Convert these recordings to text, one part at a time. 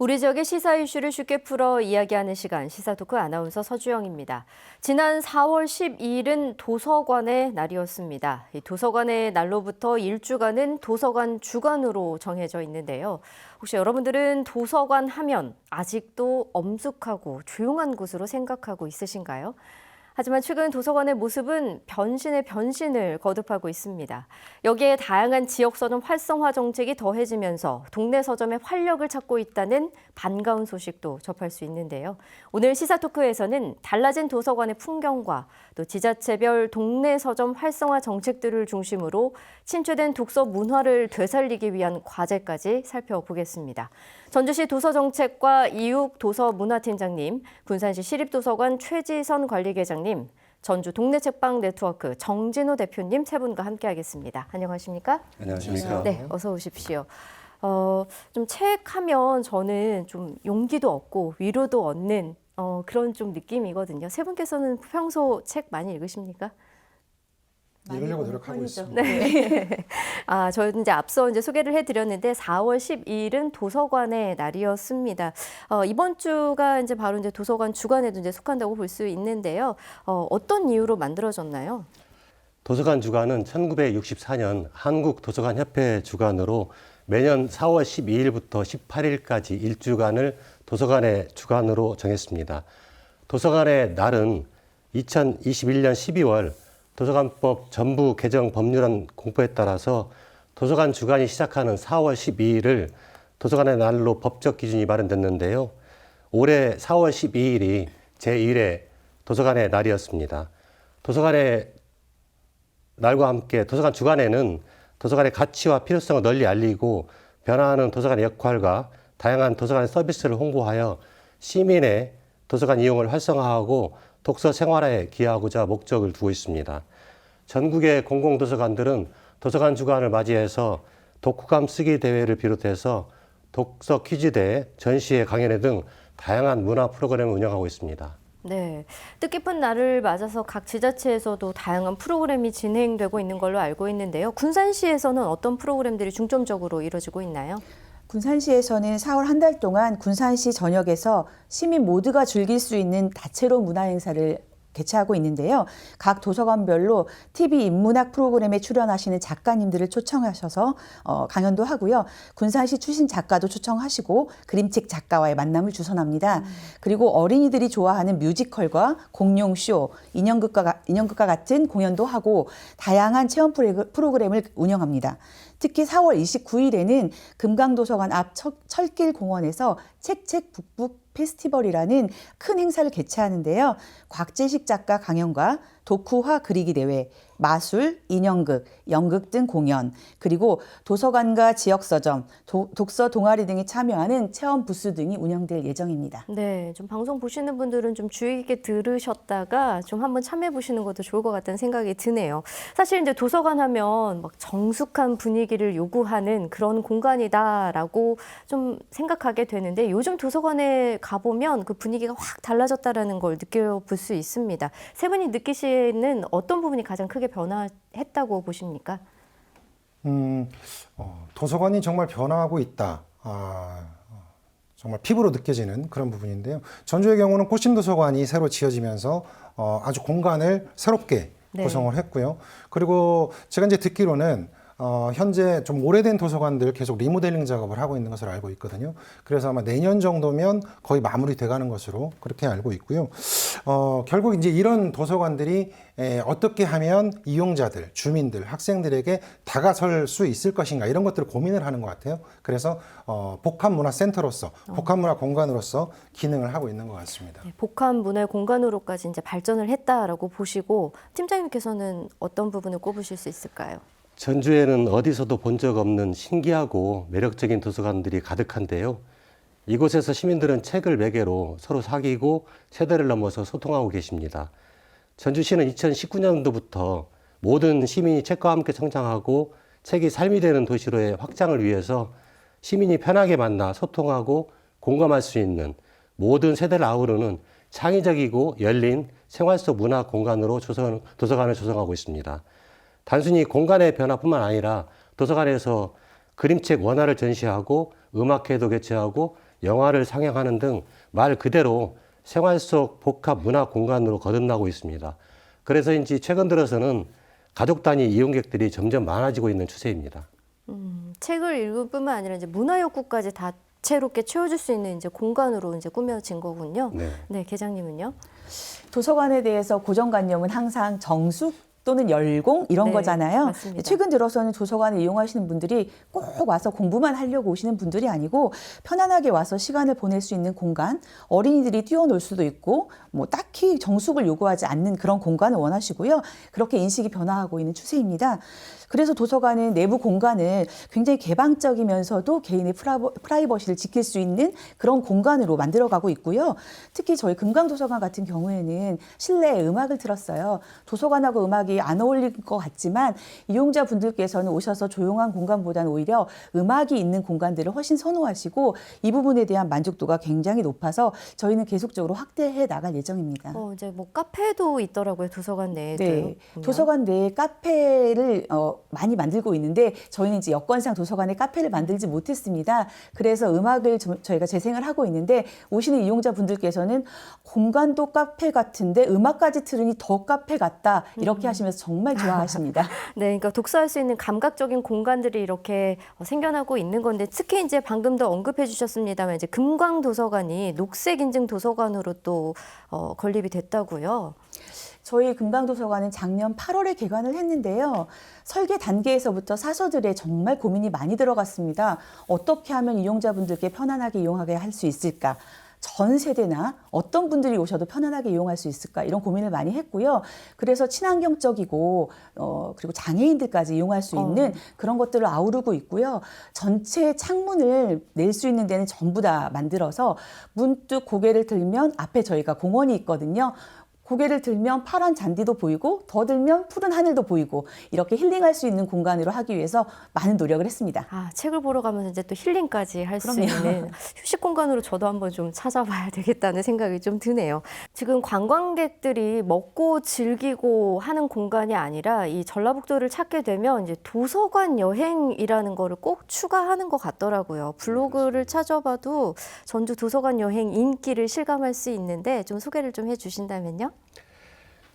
우리 지역의 시사 이슈를 쉽게 풀어 이야기하는 시간, 시사토크 아나운서 서주영입니다. 지난 4월 12일은 도서관의 날이었습니다. 이 도서관의 날로부터 일주간은 도서관 주간으로 정해져 있는데요. 혹시 여러분들은 도서관 하면 아직도 엄숙하고 조용한 곳으로 생각하고 있으신가요? 하지만 최근 도서관의 모습은 변신의 변신을 거듭하고 있습니다. 여기에 다양한 지역서점 활성화 정책이 더해지면서 동네 서점의 활력을 찾고 있다는 반가운 소식도 접할 수 있는데요. 오늘 시사토크에서는 달라진 도서관의 풍경과 또 지자체별 동네 서점 활성화 정책들을 중심으로 침체된 독서 문화를 되살리기 위한 과제까지 살펴보겠습니다. 전주시 도서정책과 이욱 도서문화팀장님, 군산시 시립도서관 최지선 관리계장님, 전주 동네책방 네트워크 정진호 대표님 세 분과 함께하겠습니다. 안녕하십니까? 안녕하십니까? 네, 어서 오십시오. 좀 책하면 저는 좀 용기도 얻고 위로도 얻는 그런 좀 느낌이거든요. 세 분께서는 평소 책 많이 읽으십니까? 읽으려고 노력하고 있습니다. 네. 저는 이제 앞서 이제 소개를 해드렸는데 4월 12일은 도서관의 날이었습니다. 이번 주가 이제 바로 이제 도서관 주간에도 이제 속한다고 볼 수 있는데요. 어떤 이유로 만들어졌나요? 도서관 주간은 1964년 한국도서관협회 주간으로 매년 4월 12일부터 18일까지 일주간을 도서관의 주간으로 정했습니다. 도서관의 날은 2021년 12월 도서관법 전부 개정 법률안 공포에 따라서 도서관 주간이 시작하는 4월 12일을 도서관의 날로 법적 기준이 마련됐는데요. 올해 4월 12일이 제1회 도서관의 날이었습니다. 도서관의 날과 함께 도서관 주간에는 도서관의 가치와 필요성을 널리 알리고 변화하는 도서관의 역할과 다양한 도서관의 서비스를 홍보하여 시민의 도서관 이용을 활성화하고 독서 생활에 기여하고자 목적을 두고 있습니다. 전국의 공공도서관들은 도서관 주간을 맞이해서 독후감 쓰기 대회를 비롯해서 독서 퀴즈대회, 전시회, 강연회 등 다양한 문화 프로그램을 운영하고 있습니다. 네, 뜻깊은 날을 맞아서 각 지자체에서도 다양한 프로그램이 진행되고 있는 걸로 알고 있는데요. 군산시에서는 어떤 프로그램들이 중점적으로 이루어지고 있나요? 군산시에서는 4월 한 달 동안 군산시 전역에서 시민 모두가 즐길 수 있는 다채로운 문화 행사를 개최하고 있는데요. 각 도서관별로 TV 인문학 프로그램에 출연하시는 작가님들을 초청하셔서 강연도 하고요. 군산시 출신 작가도 초청하시고 그림책 작가와의 만남을 주선합니다. 그리고 어린이들이 좋아하는 뮤지컬과 공룡쇼, 인형극과 같은 공연도 하고 다양한 체험 프로그램을 운영합니다. 특히 4월 29일에는 금강도서관 앞 철길공원에서 책책 북북 페스티벌이라는 큰 행사를 개최하는데요. 곽재식 작가 강연과 독후화 그리기 대회, 마술, 인형극, 연극 등 공연, 그리고 도서관과 지역서점, 독서 동아리 등이 참여하는 체험 부스 등이 운영될 예정입니다. 네, 좀 방송 보시는 분들은 좀 주의 깊게 들으셨다가 좀 한번 참여해 보시는 것도 좋을 것 같다는 생각이 드네요. 사실 이제 도서관 하면 막 정숙한 분위기를 요구하는 그런 공간이다라고 좀 생각하게 되는데 요즘 도서관에 가보면 그 분위기가 확 달라졌다라는 걸 느껴볼 수 있습니다. 세 분이 느끼시는 어떤 부분이 가장 크게 변화했다고 보십니까? 도서관이 정말 변화하고 있다. 정말 피부로 느껴지는 그런 부분인데요. 전주의 경우는 꽃심도서관이 새로 지어지면서 아주 공간을 새롭게 구성을 했고요. 그리고 제가 이제 듣기로는 현재 좀 오래된 도서관들 계속 리모델링 작업을 하고 있는 것으로 알고 있거든요. 그래서 아마 내년 정도면 거의 마무리돼 가는 것으로 그렇게 알고 있고요. 결국 이제 이런 도서관들이 어떻게 하면 이용자들, 주민들, 학생들에게 다가설 수 있을 것인가 이런 것들을 고민을 하는 것 같아요. 그래서 복합문화센터로서, 복합문화 공간으로서 기능을 하고 있는 것 같습니다. 네, 복합문화의 공간으로까지 이제 발전을 했다라고 보시고 팀장님께서는 어떤 부분을 꼽으실 수 있을까요? 전주에는 어디서도 본 적 없는 신기하고 매력적인 도서관들이 가득한데요. 이곳에서 시민들은 책을 매개로 서로 사귀고 세대를 넘어서 소통하고 계십니다. 전주시는 2019년도부터 모든 시민이 책과 함께 성장하고 책이 삶이 되는 도시로의 확장을 위해서 시민이 편하게 만나 소통하고 공감할 수 있는 모든 세대를 아우르는 창의적이고 열린 생활 속 문화 공간으로 도서관을 조성하고 있습니다. 단순히 공간의 변화뿐만 아니라 도서관에서 그림책 원화를 전시하고 음악회도 개최하고 영화를 상영하는 등 말 그대로 생활 속 복합 문화 공간으로 거듭나고 있습니다. 그래서인지 최근 들어서는 가족 단위 이용객들이 점점 많아지고 있는 추세입니다. 책을 읽을 뿐만 아니라 이제 문화 욕구까지 다채롭게 채워줄 수 있는 이제 공간으로 이제 꾸며진 거군요. 네. 네, 계장님은요? 도서관에 대해서 고정관념은 항상 정숙 또는 열공 이런 네, 거잖아요. 맞습니다. 최근 들어서는 도서관을 이용하시는 분들이 꼭 와서 공부만 하려고 오시는 분들이 아니고 편안하게 와서 시간을 보낼 수 있는 공간, 어린이들이 뛰어놀 수도 있고 뭐 딱히 정숙을 요구하지 않는 그런 공간을 원하시고요. 그렇게 인식이 변화하고 있는 추세입니다. 그래서 도서관은 내부 공간을 굉장히 개방적이면서도 개인의 프라이버시를 지킬 수 있는 그런 공간으로 만들어가고 있고요. 특히 저희 금강도서관 같은 경우에는 실내에 음악을 틀었어요. 도서관하고 음악이 안 어울릴 것 같지만 이용자분들께서는 오셔서 조용한 공간보다는 오히려 음악이 있는 공간들을 훨씬 선호하시고 이 부분에 대한 만족도가 굉장히 높아서 저희는 계속적으로 확대해 나갈 예정입니다. 이제 뭐 카페도 있더라고요, 도서관 내에도. 네, 도서관 내에 카페를 많이 만들고 있는데 저희는 이제 여건상 도서관에 카페를 만들지 못했습니다. 그래서 음악을 저희가 재생을 하고 있는데 오시는 이용자분들께서는 공간도 카페 같은데 음악까지 틀으니 더 카페 같다 이렇게 하시면서 정말 좋아하십니다. 네, 그러니까 독서할 수 있는 감각적인 공간들이 이렇게 생겨나고 있는 건데 특히 이제 방금도 언급해 주셨습니다만 이제 금광도서관이 녹색인증 도서관으로 또 건립이 됐다고요. 저희 금강도서관은 작년 8월에 개관을 했는데요. 설계 단계에서부터 사서들의 정말 고민이 많이 들어갔습니다. 어떻게 하면 이용자분들께 편안하게 이용하게 할 수 있을까? 전 세대나 어떤 분들이 오셔도 편안하게 이용할 수 있을까 이런 고민을 많이 했고요. 그래서 친환경적이고 그리고 장애인들까지 이용할 수 있는 그런 것들을 아우르고 있고요. 전체 창문을 낼 수 있는 데는 전부 다 만들어서 문득 고개를 들면 앞에 저희가 공원이 있거든요. 고개를 들면 파란 잔디도 보이고 더 들면 푸른 하늘도 보이고 이렇게 힐링할 수 있는 공간으로 하기 위해서 많은 노력을 했습니다. 책을 보러 가면서 이제 또 힐링까지 할 수 그럼요. 있는 휴식 공간으로 저도 한번 좀 찾아봐야 되겠다는 생각이 좀 드네요. 지금 관광객들이 먹고 즐기고 하는 공간이 아니라 이 전라북도를 찾게 되면 이제 도서관 여행이라는 거를 꼭 추가하는 것 같더라고요. 블로그를 찾아봐도 전주 도서관 여행 인기를 실감할 수 있는데 좀 소개를 좀 해주신다면요.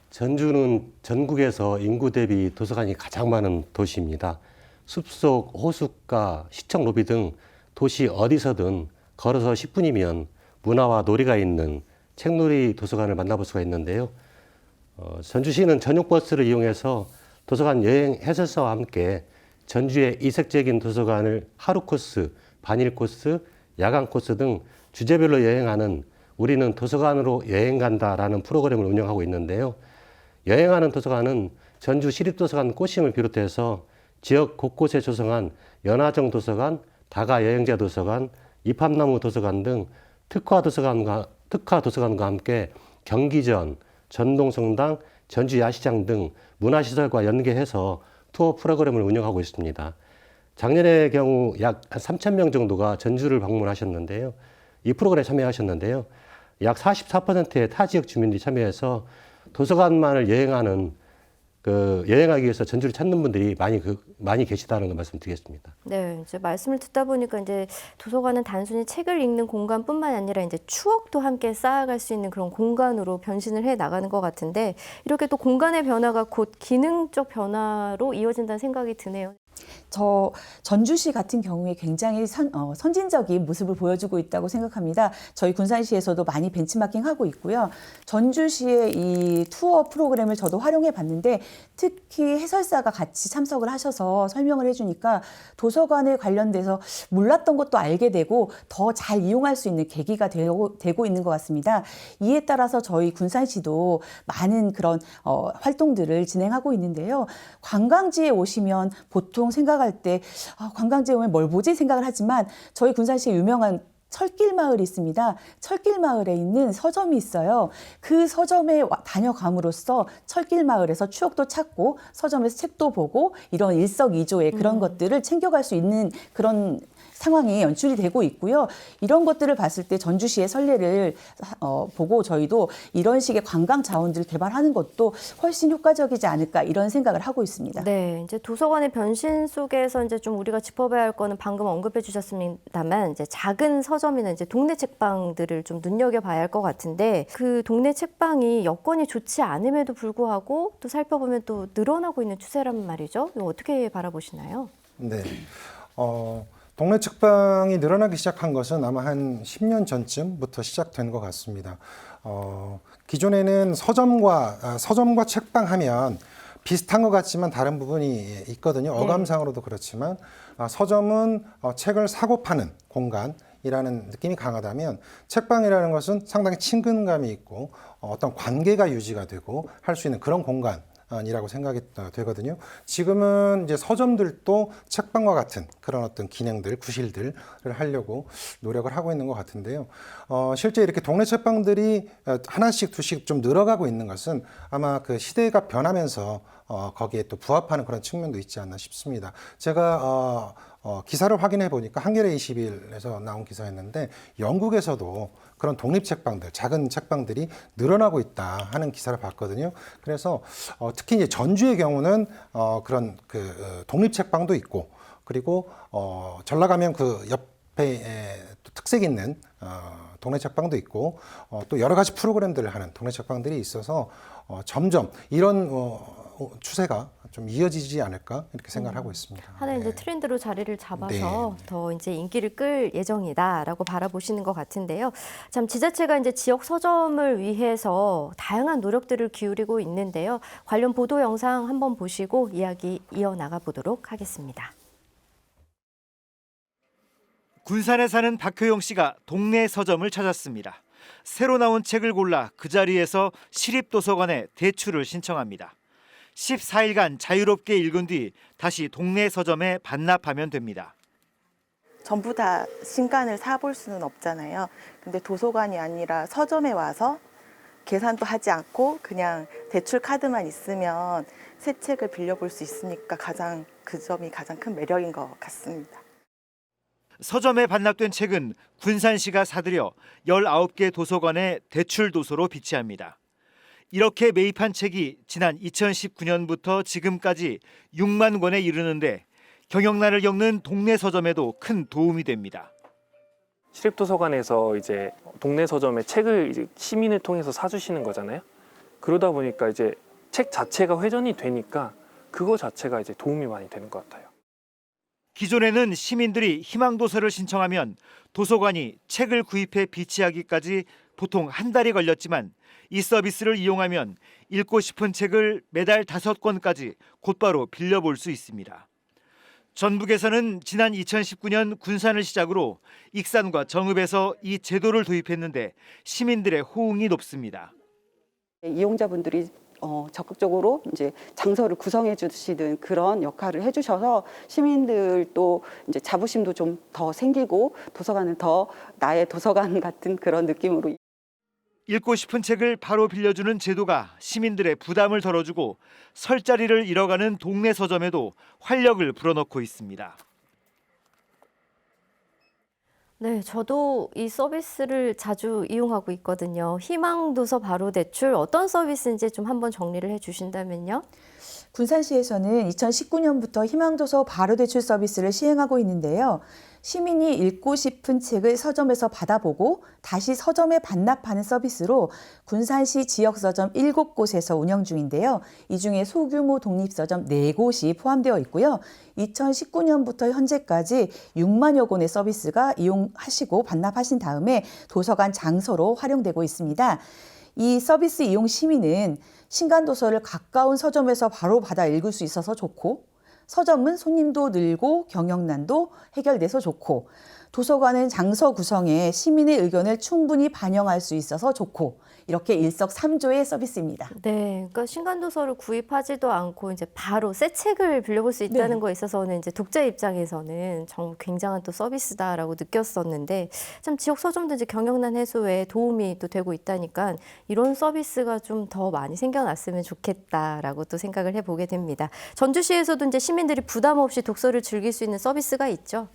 전주는 전국에서 인구 대비 도서관이 가장 많은 도시입니다. 숲속, 호숫가, 시청 로비 등 도시 어디서든 걸어서 10분이면 문화와 놀이가 있는 책놀이 도서관을 만나볼 수가 있는데요. 전주시는 전용버스를 이용해서 도서관 여행 해설사와 함께 전주의 이색적인 도서관을 하루 코스, 반일 코스, 야간 코스 등 주제별로 여행하는 우리는 도서관으로 여행 간다라는 프로그램을 운영하고 있는데요. 여행하는 도서관은 전주 시립도서관 꽃심을 비롯해서 지역 곳곳에 조성한 연화정 도서관, 다가 여행자 도서관, 이팝나무 도서관 등 특화 도서관과 함께 경기전, 전동성당, 전주 야시장 등 문화시설과 연계해서 투어 프로그램을 운영하고 있습니다. 작년의 경우 약 3,000명 정도가 전주를 방문하셨는데요. 이 프로그램에 참여하셨는데요. 약 44%의 타 지역 주민들이 참여해서 도서관만을 여행하기 위해서 전주를 찾는 분들이 많이 계시다는 걸 말씀드리겠습니다. 네, 이제 말씀을 듣다 보니까 이제 도서관은 단순히 책을 읽는 공간뿐만 아니라 이제 추억도 함께 쌓아갈 수 있는 그런 공간으로 변신을 해 나가는 것 같은데 이렇게 또 공간의 변화가 곧 기능적 변화로 이어진다는 생각이 드네요. 저 전주시 같은 경우에 굉장히 선진적인 모습을 보여주고 있다고 생각합니다. 저희 군산시에서도 많이 벤치마킹하고 있고요. 전주시의 이 투어 프로그램을 저도 활용해 봤는데 특히 해설사가 같이 참석을 하셔서 설명을 해주니까 도서관에 관련돼서 몰랐던 것도 알게 되고 더 잘 이용할 수 있는 계기가 되고 있는 것 같습니다. 이에 따라서 저희 군산시도 많은 그런 활동들을 진행하고 있는데요. 관광지에 오시면 보통 생각할 때 관광지에 오면 뭘 보지 생각을 하지만 저희 군산시에 유명한 철길 마을이 있습니다. 철길 마을에 있는 서점이 있어요. 그 서점에 다녀감으로써 철길 마을에서 추억도 찾고 서점에서 책도 보고 이런 일석이조의 그런 것들을 챙겨갈 수 있는 그런 상황이 연출이 되고 있고요. 이런 것들을 봤을 때 전주시의 선례를 보고 저희도 이런 식의 관광 자원들을 개발하는 것도 훨씬 효과적이지 않을까 이런 생각을 하고 있습니다. 네, 이제 도서관의 변신 속에서 이제 좀 우리가 짚어봐야 할 거는 방금 언급해 주셨습니다만 이제 작은 서점이나 이제 동네 책방들을 좀 눈여겨봐야 할 것 같은데 그 동네 책방이 여건이 좋지 않음에도 불구하고 또 살펴보면 또 늘어나고 있는 추세란 말이죠. 이거 어떻게 바라보시나요? 네. 동네 책방이 늘어나기 시작한 것은 아마 한 10년 전쯤부터 시작된 것 같습니다. 기존에는 서점과 책방 하면 비슷한 것 같지만 다른 부분이 있거든요. 어감상으로도 그렇지만 서점은 책을 사고 파는 공간이라는 느낌이 강하다면 책방이라는 것은 상당히 친근감이 있고 어떤 관계가 유지가 되고 할 수 있는 그런 공간이라고 생각이 되거든요. 지금은 이제 서점들도 책방과 같은 그런 어떤 기능들, 구실들을 하려고 노력을 하고 있는 것 같은데요. 실제 이렇게 동네 책방들이 하나씩 두씩 좀 늘어가고 있는 것은 아마 그 시대가 변하면서 거기에 또 부합하는 그런 측면도 있지 않나 싶습니다. 제가 기사를 확인해 보니까 한겨레 20일에서 나온 기사였는데 영국에서도 그런 독립 책방들, 작은 책방들이 늘어나고 있다 하는 기사를 봤거든요. 그래서 특히 이제 전주의 경우는 그런 그 독립 책방도 있고 그리고 전라가면 그 옆에 또 특색 있는 동네 책방도 있고 또 여러 가지 프로그램들을 하는 동네 책방들이 있어서 점점 이런 추세가 좀 이어지지 않을까 이렇게 생각을 하고 있습니다. 하나의 이제 트렌드로 자리를 잡아서 더 이제 인기를 끌 예정이다라고 바라보시는 것 같은데요. 참 지자체가 이제 지역 서점을 위해서 다양한 노력들을 기울이고 있는데요. 관련 보도 영상 한번 보시고 이야기 이어나가 보도록 하겠습니다. 군산에 사는 박효영 씨가 동네 서점을 찾았습니다. 새로 나온 책을 골라 그 자리에서 시립도서관에 대출을 신청합니다. 14일간 자유롭게 읽은 뒤 다시 동네 서점에 반납하면 됩니다. 전부 다 신간을 사볼 수는 없잖아요. 근데 도서관이 아니라 서점에 와서 계산도 하지 않고 그냥 대출 카드만 있으면 새 책을 빌려볼 수 있으니까 그 점이 가장 큰 매력인 것 같습니다. 서점에 반납된 책은 군산시가 사들여 19개 도서관에 대출 도서로 비치합니다. 이렇게 매입한 책이 지난 2019년부터 지금까지 6만 권에 이르는데 경영난을 겪는 동네 서점에도 큰 도움이 됩니다. 시립도서관에서 이제 동네 서점에 책을 이제 시민을 통해서 사주시는 거잖아요. 그러다 보니까 이제 책 자체가 회전이 되니까 그거 자체가 이제 도움이 많이 되는 것 같아요. 기존에는 시민들이 희망도서를 신청하면 도서관이 책을 구입해 비치하기까지 보통 한 달이 걸렸지만 이 서비스를 이용하면 읽고 싶은 책을 매달 5권까지 곧바로 빌려볼 수 있습니다. 전북에서는 지난 2019년 군산을 시작으로 익산과 정읍에서 이 제도를 도입했는데 시민들의 호응이 높습니다. 이용자분들이 적극적으로 이제 장소를 구성해 주시는 그런 역할을 해주셔서 시민들도 이제 자부심도 좀 더 생기고 도서관은 더 나의 도서관 같은 그런 느낌으로. 읽고 싶은 책을 바로 빌려주는 제도가 시민들의 부담을 덜어주고 설 자리를 잃어가는 동네 서점에도 활력을 불어넣고 있습니다. 네, 저도 이 서비스를 자주 이용하고 있거든요. 희망도서 바로 대출 어떤 서비스인지 좀 한번 정리를 해주신다면요. 군산시에서는 2019년부터 희망도서 바로대출 서비스를 시행하고 있는데요. 시민이 읽고 싶은 책을 서점에서 받아보고 다시 서점에 반납하는 서비스로 군산시 지역서점 7곳에서 운영 중인데요. 이 중에 소규모 독립서점 4곳이 포함되어 있고요. 2019년부터 현재까지 6만여 권의 서비스가 이용하시고 반납하신 다음에 도서관 장소로 활용되고 있습니다. 이 서비스 이용 시민은 신간도서를 가까운 서점에서 바로 받아 읽을 수 있어서 좋고, 서점은 손님도 늘고 경영난도 해결돼서 좋고, 도서관은 장소 구성에 시민의 의견을 충분히 반영할 수 있어서 좋고, 이렇게 일석삼조의 서비스입니다. 네, 그러니까 신간도서를 구입하지도 않고 이제 바로 새 책을 빌려볼 수 있다는 거에 있어서는 이제 독자 입장에서는 정말 굉장한 또 서비스다라고 느꼈었는데 참 지역 서점도 이제 경영난 해소에 도움이 또 되고 있다니까 이런 서비스가 좀 더 많이 생겨났으면 좋겠다라고 또 생각을 해보게 됩니다. 전주시에서도 이제 시민들이 부담 없이 독서를 즐길 수 있는 서비스가 있죠.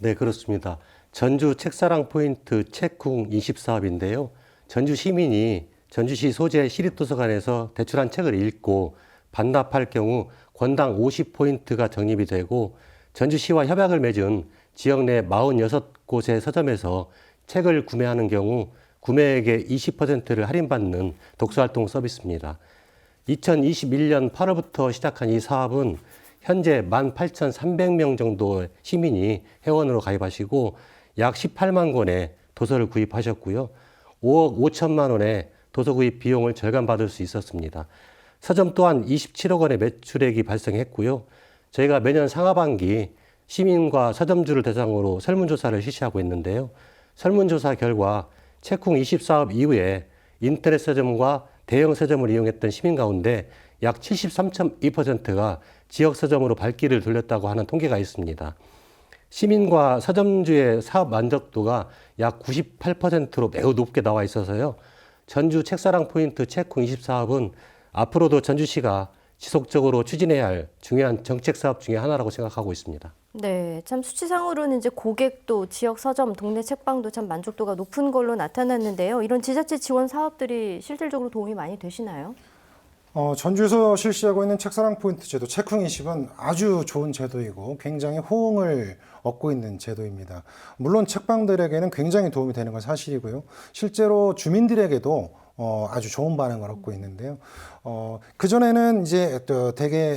네, 그렇습니다. 전주 책사랑 포인트 책쿵 인식 사업인데요. 전주 시민이 전주시 소재 시립도서관에서 대출한 책을 읽고 반납할 경우 권당 50포인트가 적립이 되고 전주시와 협약을 맺은 지역 내 46곳의 서점에서 책을 구매하는 경우 구매액의 20%를 할인받는 독서활동 서비스입니다. 2021년 8월부터 시작한 이 사업은 현재 18,300명 정도의 시민이 회원으로 가입하시고 약 18만 권의 도서를 구입하셨고요. 5억 5천만 원의 도서 구입 비용을 절감받을 수 있었습니다. 서점 또한 27억 원의 매출액이 발생했고요. 저희가 매년 상하반기 시민과 서점주를 대상으로 설문조사를 실시하고 있는데요. 설문조사 결과 책쿵 20사업 이후에 인터넷 서점과 대형 서점을 이용했던 시민 가운데 약 73.2%가 지역 서점으로 발길을 돌렸다고 하는 통계가 있습니다. 시민과 서점주의 사업 만족도가 약 98%로 매우 높게 나와 있어서요. 전주 책사랑 포인트 책쿵 20사업은 앞으로도 전주시가 지속적으로 추진해야 할 중요한 정책 사업 중에 하나라고 생각하고 있습니다. 네, 참 수치상으로는 이제 고객도 지역 서점, 동네 책방도 참 만족도가 높은 걸로 나타났는데요. 이런 지자체 지원 사업들이 실질적으로 도움이 많이 되시나요? 전주에서 실시하고 있는 책사랑 포인트 제도 책쿵 20은 아주 좋은 제도이고 굉장히 호응을 얻고 있는 제도입니다. 물론 책방들에게는 굉장히 도움이 되는 건 사실이고요. 실제로 주민들에게도 아주 좋은 반응을 얻고 있는데요. 그전에는 이제 또 대개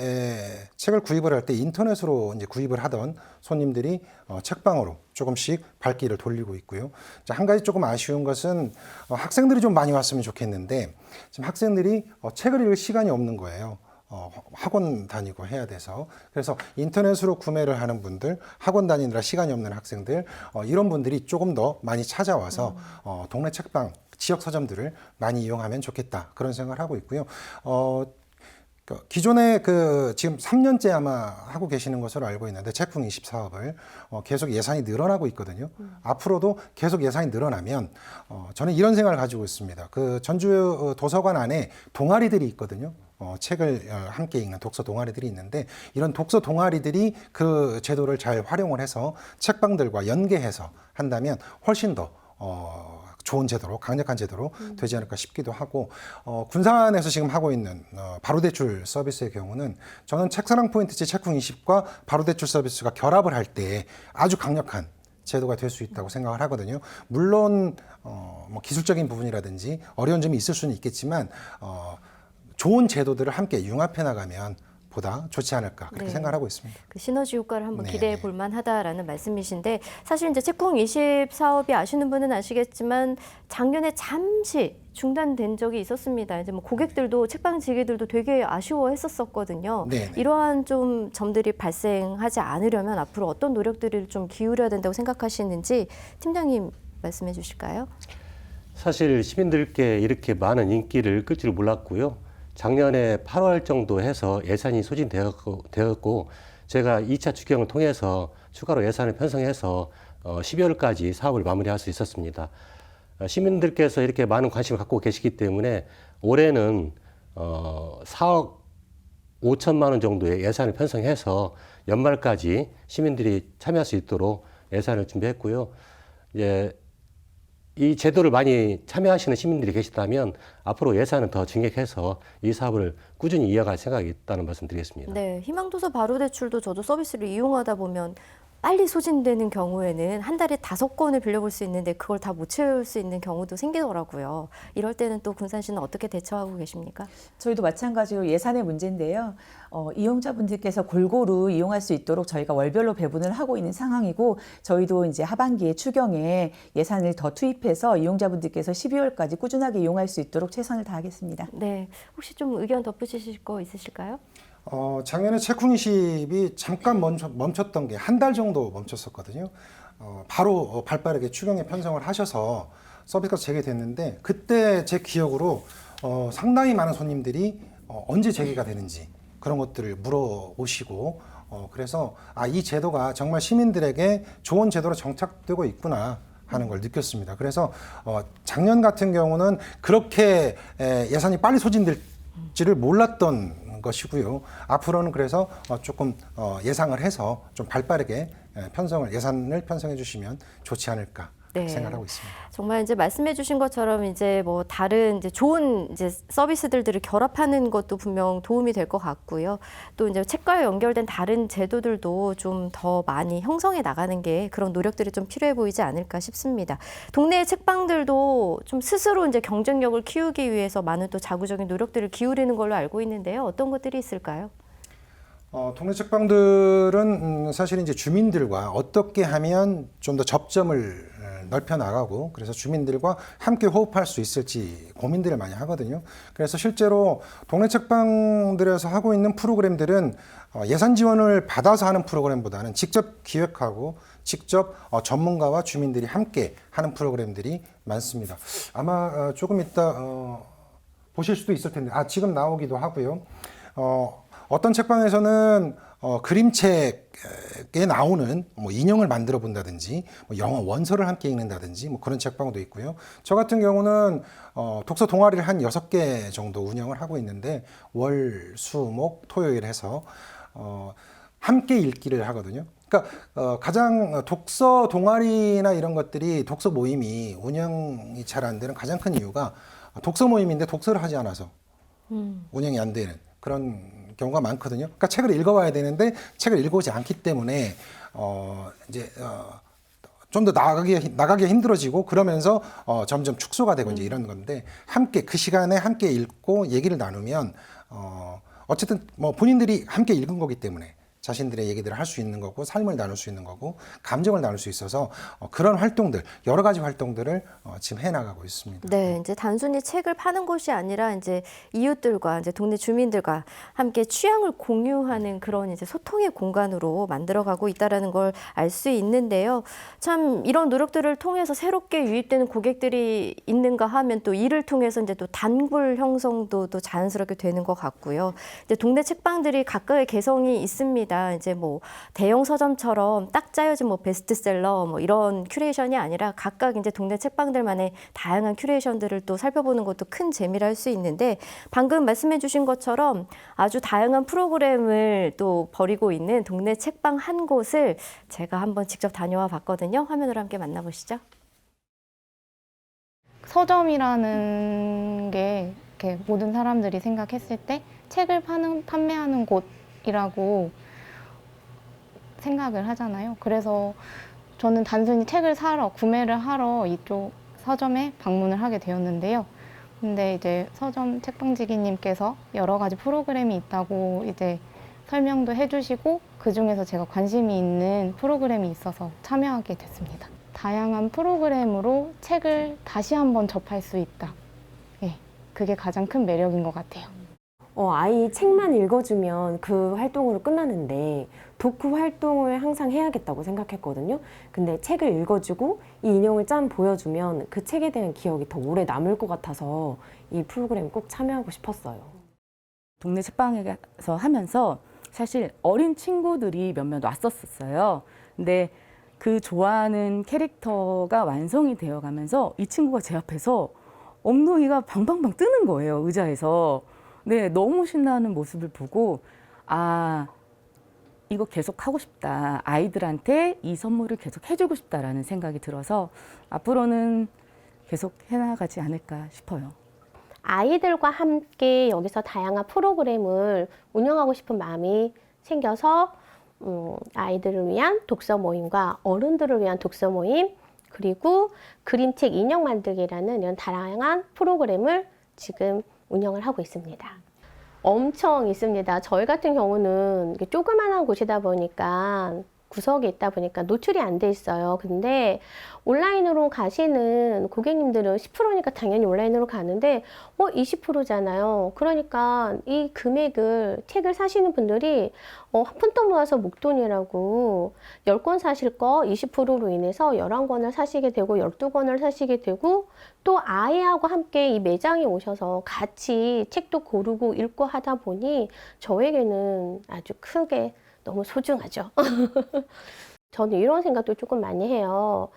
책을 구입을 할 때 인터넷으로 이제 구입을 하던 손님들이 책방으로 조금씩 발길을 돌리고 있고요. 한 가지 조금 아쉬운 것은 학생들이 좀 많이 왔으면 좋겠는데 지금 학생들이 책을 읽을 시간이 없는 거예요. 학원 다니고 해야 돼서. 그래서 인터넷으로 구매를 하는 분들, 학원 다니느라 시간이 없는 학생들, 이런 분들이 조금 더 많이 찾아와서 동네 책방, 지역 서점들을 많이 이용하면 좋겠다. 그런 생각을 하고 있고요. 기존에 지금 3년째 아마 하고 계시는 것으로 알고 있는데 책쿵 20 사업을 계속 예산이 늘어나고 있거든요. 앞으로도 계속 예산이 늘어나면 저는 이런 생각을 가지고 있습니다. 전주 도서관 안에 동아리들이 있거든요. 책을 함께 읽는 독서 동아리들이 있는데 이런 독서 동아리들이 그 제도를 잘 활용을 해서 책방들과 연계해서 한다면 훨씬 더 좋은 제도로, 강력한 제도로 되지 않을까 싶기도 하고, 군산에서 지금 하고 있는 바로대출 서비스의 경우는 저는 책사랑 포인트지 책쿵 20과 바로대출 서비스가 결합을 할 때 아주 강력한 제도가 될 수 있다고 생각을 하거든요. 물론 뭐 기술적인 부분이라든지 어려운 점이 있을 수는 있겠지만 좋은 제도들을 함께 융합해 나가면 보다 좋지 않을까 그렇게 생각을 하고 있습니다. 그 시너지 효과를 한번 네. 기대해 볼 만하다라는 말씀이신데 사실 이제 책쿵 20 사업이 아시는 분은 아시겠지만 작년에 잠시 중단된 적이 있었습니다. 이제 뭐 고객들도 책방 지기들도 되게 아쉬워했었거든요. 네. 이러한 좀 점들이 발생하지 않으려면 앞으로 어떤 노력들을 좀 기울여야 된다고 생각하시는지 팀장님 말씀해 주실까요? 사실 시민들께 이렇게 많은 인기를 끌 줄 몰랐고요. 작년에 8월 정도 해서 예산이 소진되었고 제가 2차 추경을 통해서 추가로 예산을 편성해서 12월까지 사업을 마무리할 수 있었습니다. 시민들께서 이렇게 많은 관심을 갖고 계시기 때문에 올해는 4억 5천만 원 정도의 예산을 편성해서 연말까지 시민들이 참여할 수 있도록 예산을 준비했고요. 이제 이 제도를 많이 참여하시는 시민들이 계시다면 앞으로 예산을 더 증액해서 이 사업을 꾸준히 이어갈 생각이 있다는 말씀 드리겠습니다. 네, 희망도서 바로대출도 저도 서비스를 이용하다 보면 빨리 소진되는 경우에는 한 달에 5건을 빌려볼 수 있는데 그걸 다 못 채울 수 있는 경우도 생기더라고요. 이럴 때는 또 군산시는 어떻게 대처하고 계십니까? 저희도 마찬가지로 예산의 문제인데요. 이용자분들께서 골고루 이용할 수 있도록 저희가 월별로 배분을 하고 있는 상황이고 저희도 이제 하반기에 추경에 예산을 더 투입해서 이용자분들께서 12월까지 꾸준하게 이용할 수 있도록 최선을 다하겠습니다. 네, 혹시 좀 의견 덧붙이실 거 있으실까요? 작년에 책쿵 20이 잠깐 멈췄던 게 한 달 정도 멈췄었거든요. 바로 발빠르게 추경에 편성을 하셔서 서비스가 재개됐는데 그때 제 기억으로 상당히 많은 손님들이 언제 재개가 되는지 그런 것들을 물어오시고 그래서 이 제도가 정말 시민들에게 좋은 제도로 정착되고 있구나 하는 걸 느꼈습니다. 그래서 작년 같은 경우는 그렇게 예산이 빨리 소진될지를 몰랐던 것이고요. 앞으로는 그래서 조금 예상을 해서 좀 발빠르게 예산을 편성해 주시면 좋지 않을까 네. 생각하고 있습니다. 정말 이제 말씀해 주신 것처럼 이제 뭐 다른 이제 좋은 이제 서비스들을 결합하는 것도 분명 도움이 될 것 같고요. 또 이제 책과 연결된 다른 제도들도 좀 더 많이 형성해 나가는 게 그런 노력들이 좀 필요해 보이지 않을까 싶습니다. 동네 책방들도 좀 스스로 이제 경쟁력을 키우기 위해서 많은 또 자구적인 노력들을 기울이는 걸로 알고 있는데요. 어떤 것들이 있을까요? 동네 책방들은 사실 이제 주민들과 어떻게 하면 좀 더 접점을 넓혀 나가고 그래서 주민들과 함께 호흡할 수 있을지 고민들을 많이 하거든요. 그래서 실제로 동네 책방들에서 하고 있는 프로그램들은 예산 지원을 받아서 하는 프로그램보다는 직접 기획하고 직접 전문가와 주민들이 함께 하는 프로그램들이 많습니다. 아마 조금 이따 보실 수도 있을 텐데 지금 나오기도 하고요. 어떤 책방에서는 그림책에 나오는 뭐 인형을 만들어 본다든지 뭐 영어 원서를 함께 읽는다든지 뭐 그런 책방도 있고요. 저 같은 경우는 독서 동아리를 한 6개 정도 운영을 하고 있는데 월, 수, 목, 토요일 해서 함께 읽기를 하거든요. 그러니까 가장 독서 동아리나 이런 것들이 독서 모임이 운영이 잘 안 되는 가장 큰 이유가 독서 모임인데 독서를 하지 않아서 운영이 안 되는 그런 경우가 많거든요. 그러니까 책을 읽어와야 되는데 책을 읽어오지 않기 때문에 이제 좀 더 나가기 힘들어지고 그러면서 점점 축소가 되고 이제 이런 건데 함께 그 시간에 함께 읽고 얘기를 나누면 어쨌든 뭐 본인들이 함께 읽은 거기 때문에 자신들의 얘기들을 할 수 있는 거고 삶을 나눌 수 있는 거고 감정을 나눌 수 있어서 그런 활동들 여러 가지 활동들을 지금 해나가고 있습니다. 네, 이제 단순히 책을 파는 곳이 아니라 이제 이웃들과 이제 동네 주민들과 함께 취향을 공유하는 그런 이제 소통의 공간으로 만들어가고 있다라는 걸 알 수 있는데요. 참 이런 노력들을 통해서 새롭게 유입되는 고객들이 있는가 하면 또 이를 통해서 이제 또 단골 형성도 또 자연스럽게 되는 것 같고요. 이제 동네 책방들이 각각의 개성이 있습니다. 이제 뭐 대형 서점처럼 딱 짜여진 뭐 베스트셀러 뭐 이런 큐레이션이 아니라 각각 이제 동네 책방들만의 다양한 큐레이션들을 또 살펴보는 것도 큰 재미를 할 수 있는데 방금 말씀해 주신 것처럼 아주 다양한 프로그램을 또 벌이고 있는 동네 책방 한 곳을 제가 한번 직접 다녀와 봤거든요. 화면으로 함께 만나보시죠. 서점이라는 게 이렇게 모든 사람들이 생각했을 때 책을 판매하는 곳이라고 생각을 하잖아요. 그래서 저는 단순히 책을 구매를 하러 이쪽 서점에 방문을 하게 되었는데요. 근데 이제 서점 책방지기님께서 여러 가지 프로그램이 있다고 이제 설명도 해주시고 그 중에서 제가 관심이 있는 프로그램이 있어서 참여하게 됐습니다. 다양한 프로그램으로 책을 다시 한번 접할 수 있다. 네, 그게 가장 큰 매력인 것 같아요. 아이 책만 읽어주면 그 활동으로 끝나는데 독후 활동을 항상 해야겠다고 생각했거든요. 근데 책을 읽어주고 이 인형을 짠 보여주면 그 책에 대한 기억이 더 오래 남을 것 같아서 이 프로그램 꼭 참여하고 싶었어요. 동네 책방에서 하면서 사실 어린 친구들이 몇몇 왔었어요. 근데 그 좋아하는 캐릭터가 완성이 되어 가면서 이 친구가 제 앞에서 엉덩이가 방방방 뜨는 거예요, 의자에서. 네, 너무 신나는 모습을 보고 이거 계속 하고 싶다. 아이들한테 이 선물을 계속 해주고 싶다라는 생각이 들어서 앞으로는 계속 해나가지 않을까 싶어요. 아이들과 함께 여기서 다양한 프로그램을 운영하고 싶은 마음이 생겨서 아이들을 위한 독서 모임과 어른들을 위한 독서 모임 그리고 그림책 인형 만들기라는 이런 다양한 프로그램을 지금 운영을 하고 있습니다. 엄청 있습니다. 저희 같은 경우는 조그만한 곳이다 보니까 구석에 있다 보니까 노출이 안 돼 있어요. 근데 온라인으로 가시는 고객님들은 10%니까 당연히 온라인으로 가는데 20%잖아요. 그러니까 이 금액을 책을 사시는 분들이 푼돈 모아서 목돈이라고 10권 사실 거 20%로 인해서 11권을 사시게 되고 12권을 사시게 되고 또 아이하고 함께 이 매장에 오셔서 같이 책도 고르고 읽고 하다 보니 저에게는 아주 크게 너무 소중하죠. 저는 이런 생각도 조금 많이 해요.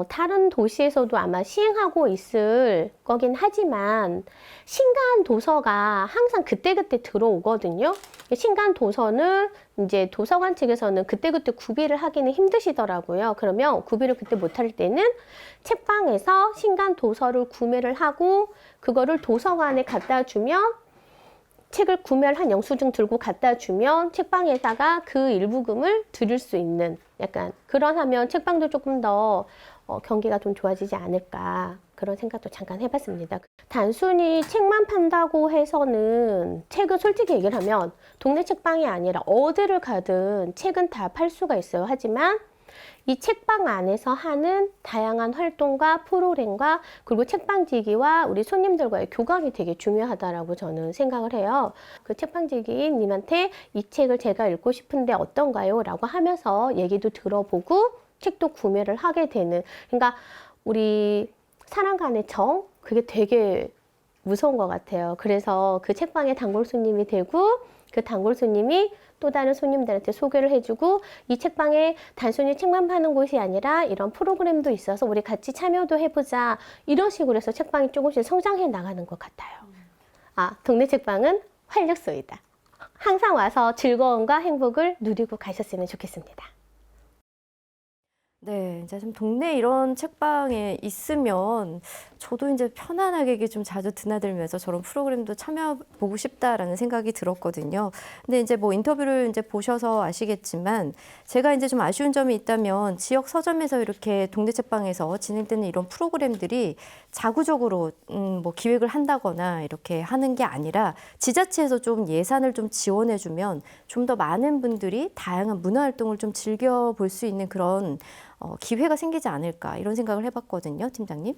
다른 도시에서도 아마 시행하고 있을 거긴 하지만 신간 도서가 항상 그때그때 들어오거든요. 신간 도서는 이제 도서관 측에서는 그때그때 구비를 하기는 힘드시더라고요. 그러면 구비를 그때 못할 때는 책방에서 신간 도서를 구매를 하고 그거를 도서관에 갖다 주면 책을 구매를 한 영수증 들고 갖다 주면 책방에다가 그 일부금을 드릴 수 있는 약간 그러하면 책방도 조금 더 경기가 좀 좋아지지 않을까 그런 생각도 잠깐 해봤습니다. 단순히 책만 판다고 해서는 책은 솔직히 얘기를 하면 동네 책방이 아니라 어디를 가든 책은 다 팔 수가 있어요. 하지만 이 책방 안에서 하는 다양한 활동과 프로그램과 그리고 책방지기와 우리 손님들과의 교감이 되게 중요하다라고 저는 생각을 해요. 그 책방지기님한테 이 책을 제가 읽고 싶은데 어떤가요? 라고 하면서 얘기도 들어보고 책도 구매를 하게 되는 그러니까 우리 사람 간의 정 그게 되게 무서운 것 같아요. 그래서 그 책방의 단골 손님이 되고 그 단골 손님이 또 다른 손님들한테 소개를 해주고 이 책방에 단순히 책만 파는 곳이 아니라 이런 프로그램도 있어서 우리 같이 참여도 해보자 이런 식으로 해서 책방이 조금씩 성장해 나가는 것 같아요. 동네 책방은 활력소이다. 항상 와서 즐거움과 행복을 누리고 가셨으면 좋겠습니다. 네, 이제 좀 동네 이런 책방에 있으면 저도 이제 편안하게 이게 좀 자주 드나들면서 저런 프로그램도 참여해보고 싶다라는 생각이 들었거든요. 근데 이제 뭐 인터뷰를 이제 보셔서 아시겠지만 제가 이제 좀 아쉬운 점이 있다면 지역 서점에서 이렇게 동네 책방에서 진행되는 이런 프로그램들이 자구적으로 뭐 기획을 한다거나 이렇게 하는 게 아니라 지자체에서 좀 예산을 좀 지원해주면 좀 더 많은 분들이 다양한 문화활동을 좀 즐겨볼 수 있는 그런 기회가 생기지 않을까 이런 생각을 해봤거든요. 팀장님.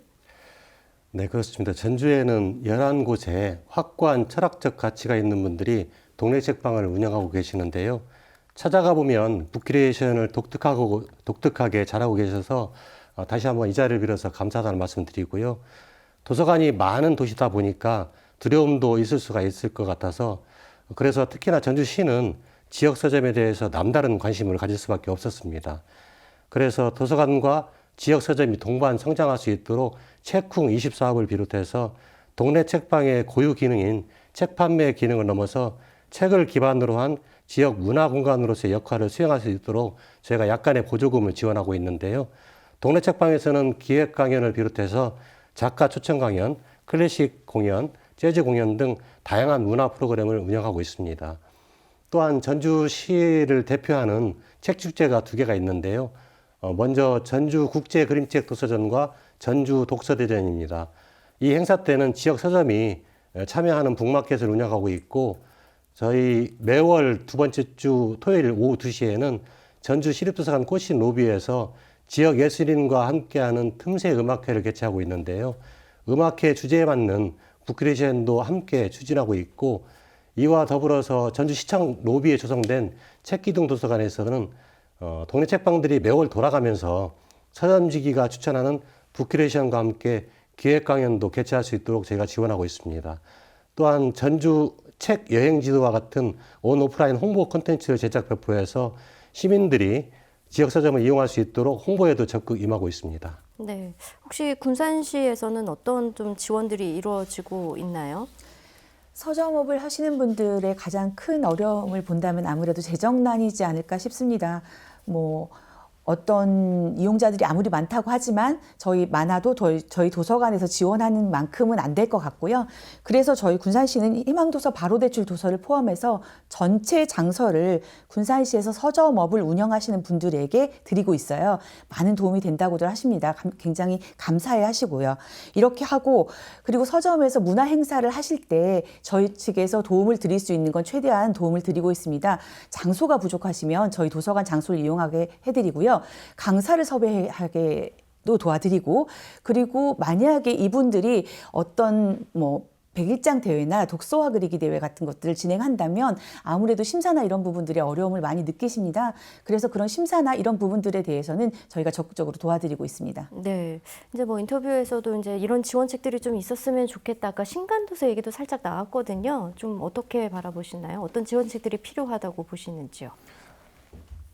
네, 그렇습니다. 전주에는 11곳에 확고한 철학적 가치가 있는 분들이 동네 책방을 운영하고 계시는데요. 찾아가 보면 북큐레이션을 독특하게 잘하고 계셔서 다시 한번 이 자리를 빌어서 감사하다는 말씀 드리고요. 도서관이 많은 도시다 보니까 두려움도 있을 수가 있을 것 같아서 그래서 특히나 전주시는 지역 서점에 대해서 남다른 관심을 가질 수밖에 없었습니다. 그래서 도서관과 지역 서점이 동반 성장할 수 있도록 책쿵 24업을 비롯해서 동네 책방의 고유 기능인 책 판매 기능을 넘어서 책을 기반으로 한 지역 문화 공간으로서의 역할을 수행할 수 있도록 저희가 약간의 보조금을 지원하고 있는데요. 동네 책방에서는 기획 강연을 비롯해서 작가 초청 강연, 클래식 공연, 재즈 공연 등 다양한 문화 프로그램을 운영하고 있습니다. 또한 전주시를 대표하는 책축제가 2개가 있는데요. 먼저 전주 국제 그림책 도서전과 전주 독서대전입니다. 이 행사 때는 지역 서점이 참여하는 북마켓을 운영하고 있고 저희 매월 2번째 주 토요일 오후 2시에는 전주 시립도서관 꽃신 로비에서 지역 예술인과 함께하는 틈새 음악회를 개최하고 있는데요. 음악회 주제에 맞는 북큐레이션도 함께 추진하고 있고 이와 더불어서 전주시청 로비에 조성된 책기둥 도서관에서는 동네 책방들이 매월 돌아가면서 서점지기가 추천하는 북큐레이션과 함께 기획 강연도 개최할 수 있도록 저희가 지원하고 있습니다. 또한 전주 책 여행지도와 같은 온오프라인 홍보 콘텐츠를 제작 배포해서 시민들이 지역 서점을 이용할 수 있도록 홍보에도 적극 임하고 있습니다. 네, 혹시 군산시에서는 어떤 좀 지원들이 이루어지고 있나요? 서점업을 하시는 분들의 가장 큰 어려움을 본다면 아무래도 재정난이지 않을까 싶습니다. 어떤 이용자들이 아무리 많다고 하지만 많아도 저희 도서관에서 지원하는 만큼은 안 될 것 같고요. 그래서 저희 군산시는 희망도서 바로대출 도서를 포함해서 전체 장서를 군산시에서 서점업을 운영하시는 분들에게 드리고 있어요. 많은 도움이 된다고들 하십니다. 굉장히 감사해 하시고요. 이렇게 하고 그리고 서점에서 문화 행사를 하실 때 저희 측에서 도움을 드릴 수 있는 건 최대한 도움을 드리고 있습니다. 장소가 부족하시면 저희 도서관 장소를 이용하게 해드리고요. 강사를 섭외하게도 도와드리고 그리고 만약에 이분들이 어떤 백일장 대회나 독서화 그리기 대회 같은 것들을 진행한다면 아무래도 심사나 이런 부분들의 어려움을 많이 느끼십니다. 그래서 그런 심사나 이런 부분들에 대해서는 저희가 적극적으로 도와드리고 있습니다. 네, 이제 인터뷰에서도 이제 이런 지원책들이 좀 있었으면 좋겠다. 아까 신간도서 얘기도 살짝 나왔거든요. 좀 어떻게 바라보시나요? 어떤 지원책들이 필요하다고 보시는지요?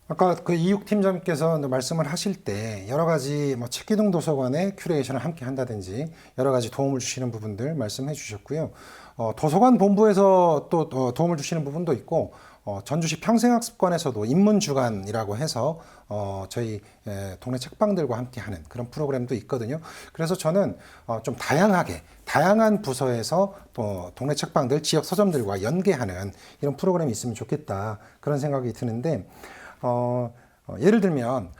아까 그 이육 팀장님께서 말씀을 하실 때 여러 가지 뭐 책기둥 도서관의 큐레이션을 함께 한다든지 여러 가지 도움을 주시는 부분들 말씀해 주셨고요. 도서관 본부에서 또 도움을 주시는 부분도 있고 전주시 평생학습관에서도 인문주간이라고 해서 저희 동네 책방들과 함께하는 그런 프로그램도 있거든요. 그래서 저는 좀 다양한 부서에서 또 동네 책방들, 지역 서점들과 연계하는 이런 프로그램이 있으면 좋겠다 그런 생각이 드는데 예를 들면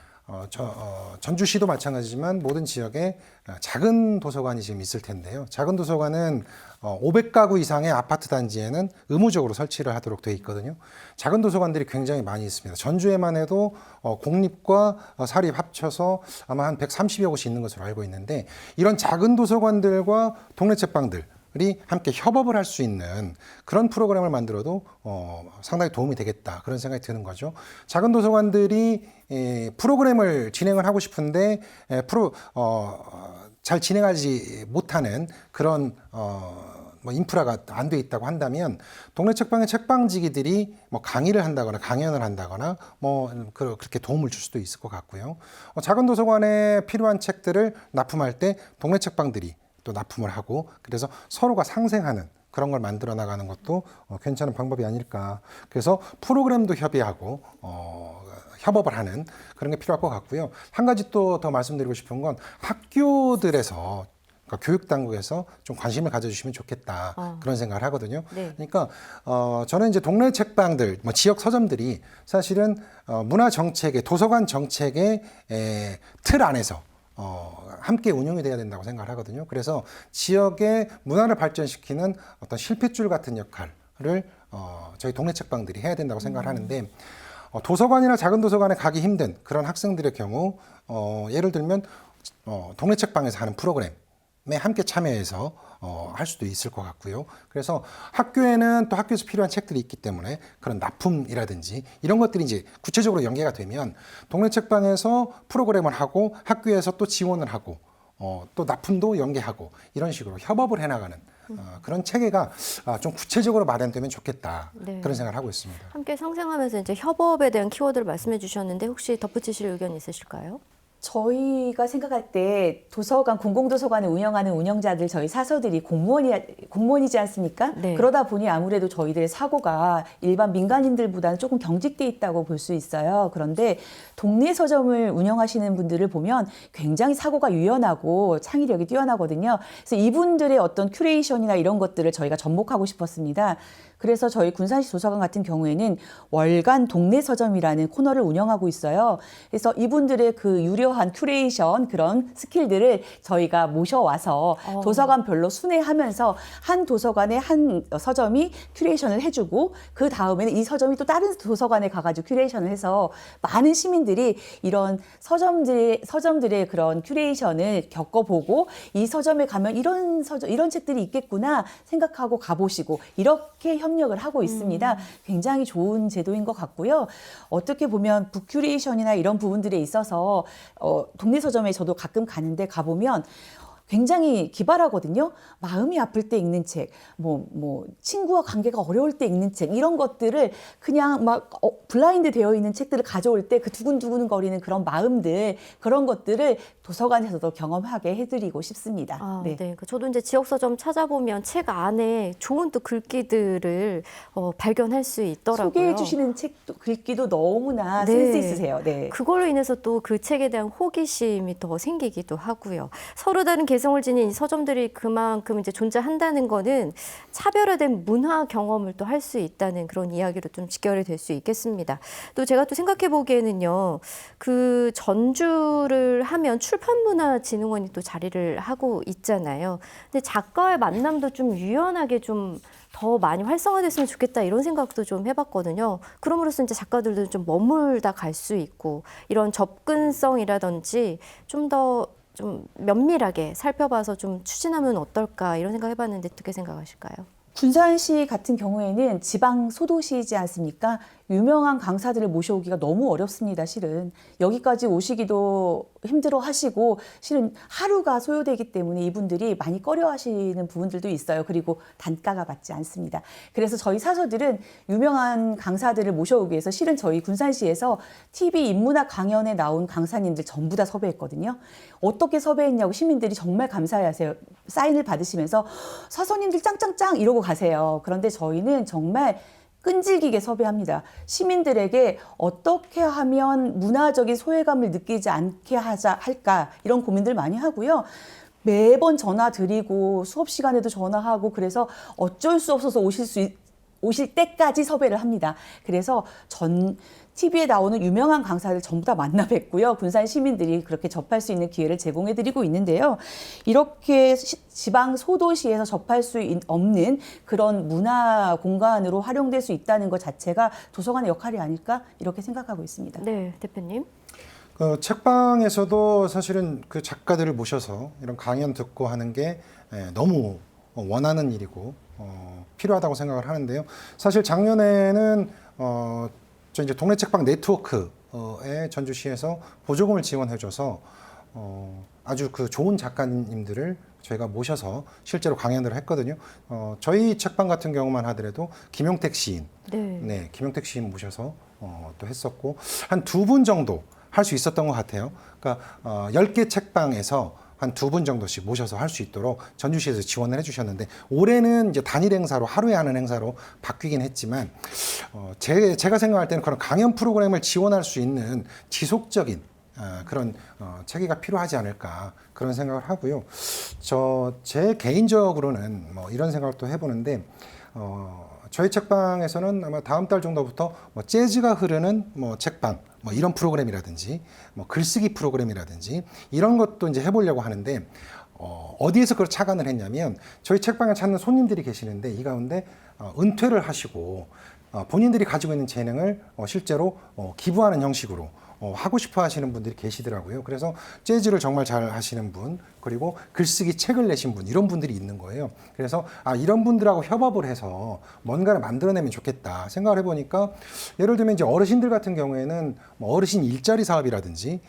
전주시도 마찬가지지만 모든 지역에 작은 도서관이 지금 있을 텐데요. 작은 도서관은 500가구 이상의 아파트 단지에는 의무적으로 설치를 하도록 되어 있거든요. 작은 도서관들이 굉장히 많이 있습니다. 전주에만 해도 공립과 사립 합쳐서 아마 한 130여 곳이 있는 것으로 알고 있는데 이런 작은 도서관들과 동네 책방들 이 함께 협업을 할 수 있는 그런 프로그램을 만들어도 상당히 도움이 되겠다 그런 생각이 드는 거죠. 작은 도서관들이 프로그램을 진행을 하고 싶은데 잘 진행하지 못하는 그런 뭐 인프라가 안 돼 있다고 한다면 동네 책방의 책방지기들이 뭐 강의를 한다거나 강연을 한다거나 뭐 그렇게 도움을 줄 수도 있을 것 같고요. 작은 도서관에 필요한 책들을 납품할 때 동네 책방들이 또 납품을 하고 그래서 서로가 상생하는 그런 걸 만들어 나가는 것도 괜찮은 방법이 아닐까. 그래서 프로그램도 협의하고 협업을 하는 그런 게 필요할 것 같고요. 한 가지 또 더 말씀드리고 싶은 건 학교들에서 그러니까 교육당국에서 좀 관심을 가져주시면 좋겠다 그런 생각을 하거든요. 네. 그러니까 저는 이제 동네 책방들, 뭐 지역 서점들이 사실은 문화 정책의 도서관 정책의 틀 안에서 함께 운영이 돼야 된다고 생각을 하거든요. 그래서 지역의 문화를 발전시키는 어떤 실핏줄 같은 역할을 저희 동네 책방들이 해야 된다고 생각을 하는데 도서관이나 작은 도서관에 가기 힘든 그런 학생들의 경우 예를 들면 동네 책방에서 하는 프로그램에 함께 참여해서 할 수도 있을 것 같고요. 그래서 학교에는 또 학교에서 필요한 책들이 있기 때문에 그런 납품이라든지 이런 것들이 이제 구체적으로 연계가 되면 동네 책방에서 프로그램을 하고 학교에서 또 지원을 하고 또 납품도 연계하고 이런 식으로 협업을 해나가는 그런 체계가 좀 구체적으로 마련되면 좋겠다 네. 그런 생각을 하고 있습니다. 함께 상생하면서 이제 협업에 대한 키워드를 말씀해 주셨는데 혹시 덧붙이실 의견 있으실까요? 저희가 생각할 때 도서관, 공공도서관을 운영하는 운영자들, 저희 사서들이 공무원이지 않습니까? 네. 그러다 보니 아무래도 저희들의 사고가 일반 민간인들보다는 조금 경직돼 있다고 볼 수 있어요. 그런데 동네 서점을 운영하시는 분들을 보면 굉장히 사고가 유연하고 창의력이 뛰어나거든요. 그래서 이분들의 어떤 큐레이션이나 이런 것들을 저희가 접목하고 싶었습니다. 그래서 저희 군산시 도서관 같은 경우에는 월간 동네 서점이라는 코너를 운영하고 있어요. 그래서 이분들의 그 유려한 큐레이션 그런 스킬들을 저희가 모셔와서 도서관별로 순회하면서 한 도서관에 한 서점이 큐레이션을 해주고 그 다음에는 이 서점이 또 다른 도서관에 가가지고 큐레이션을 해서 많은 시민들이 이런 서점들의 그런 큐레이션을 겪어보고 이 서점에 가면 이런 책들이 있겠구나 생각하고 가보시고 이렇게 협력을 하고 있습니다. 굉장히 좋은 제도인 것 같고요. 어떻게 보면 북큐레이션이나 이런 부분들에 있어서 동네 서점에 저도 가끔 가는데 가보면 굉장히 기발하거든요. 마음이 아플 때 읽는 책, 친구와 관계가 어려울 때 읽는 책, 이런 것들을 그냥 막 블라인드 되어 있는 책들을 가져올 때 그 두근두근 거리는 그런 마음들, 그런 것들을 도서관에서도 경험하게 해드리고 싶습니다. 네. 그러니까 저도 이제 지역 서점 찾아보면 책 안에 좋은 또 글귀들을 발견할 수 있더라고요. 소개해 주시는 책도 글귀도 너무나 네. 센스 있으세요. 네. 그걸로 인해서 또 그 책에 대한 호기심이 더 생기기도 하고요. 서로 다른 개성을 지닌 이 서점들이 그만큼 이제 존재한다는 거는 차별화된 문화 경험을 또 할 수 있다는 그런 이야기로 좀 직결이 될 수 있겠습니다. 또 제가 또 생각해 보기에는요, 그 전주를 하면 출판문화진흥원이 또 자리를 하고 있잖아요. 근데 작가의 만남도 좀 유연하게 좀 더 많이 활성화됐으면 좋겠다 이런 생각도 좀 해봤거든요. 그럼으로써 이제 작가들도 좀 머물다 갈 수 있고 이런 접근성이라든지 좀 더 좀 면밀하게 살펴봐서 좀 추진하면 어떨까 이런 생각 해봤는데 어떻게 생각하실까요? 군산시 같은 경우에는 지방 소도시이지 않습니까? 유명한 강사들을 모셔오기가 너무 어렵습니다, 실은. 여기까지 오시기도 힘들어 하시고, 실은 하루가 소요되기 때문에 이분들이 많이 꺼려 하시는 부분들도 있어요. 그리고 단가가 맞지 않습니다. 그래서 저희 사서들은 유명한 강사들을 모셔오기 위해서 실은 저희 군산시에서 TV 인문학 강연에 나온 강사님들 전부 다 섭외했거든요. 어떻게 섭외했냐고 시민들이 정말 감사해하세요. 사인을 받으시면서 사서님들 짱짱짱 이러고 가세요. 그런데 저희는 정말 끈질기게 섭외합니다. 시민들에게 어떻게 하면 문화적인 소외감을 느끼지 않게 할까 이런 고민들 많이 하고요. 매번 전화 드리고 수업 시간에도 전화하고 그래서 어쩔 수 없어서 오실 때까지 섭외를 합니다. 그래서 TV에 나오는 유명한 강사들 전부 다 만나 뵙고요. 군산 시민들이 그렇게 접할 수 있는 기회를 제공해드리고 있는데요. 이렇게 지방 소도시에서 접할 수 없는 그런 문화 공간으로 활용될 수 있다는 것 자체가 도서관의 역할이 아닐까 이렇게 생각하고 있습니다. 네, 대표님. 책방에서도 사실은 그 작가들을 모셔서 이런 강연 듣고 하는 게 너무 원하는 일이고 필요하다고 생각을 하는데요. 사실 작년에는 저 이제 동네 책방 네트워크에 전주시에서 보조금을 지원해줘서 아주 그 좋은 작가님들을 저희가 모셔서 실제로 강연을 했거든요. 저희 책방 같은 경우만 하더라도 김용택 시인, 네, 김용택 시인 모셔서 또 했었고 한 2분 정도 할 수 있었던 것 같아요. 그러니까 10개 책방에서 한 2분 정도씩 모셔서 할 수 있도록 전주시에서 지원을 해주셨는데 올해는 이제 단일 행사로 하루에 하는 행사로 바뀌긴 했지만 제가 생각할 때는 그런 강연 프로그램을 지원할 수 있는 지속적인 그런 체계가 필요하지 않을까 그런 생각을 하고요. 제 개인적으로는 뭐 이런 생각을 또 해보는데 저희 책방에서는 아마 다음 달 정도부터 뭐 재즈가 흐르는 뭐 책방 뭐 이런 프로그램이라든지 뭐 글쓰기 프로그램이라든지 이런 것도 이제 해보려고 하는데 어디에서 그걸 착안을 했냐면 저희 책방을 찾는 손님들이 계시는데 이 가운데 은퇴를 하시고 본인들이 가지고 있는 재능을 실제로 기부하는 형식으로 하고 싶어 하시는 분들이 계시더라고요. 그래서 재즈를 정말 잘 하시는 분, 그리고 글쓰기 책을 내신 분, 이런 분들이 있는 거예요. 그래서 이런 분들하고 협업을 해서 뭔가를 만들어내면 좋겠다 생각을 해보니까 예를 들면 이제 어르신들 같은 경우에는 뭐 어르신 일자리 사업이라든지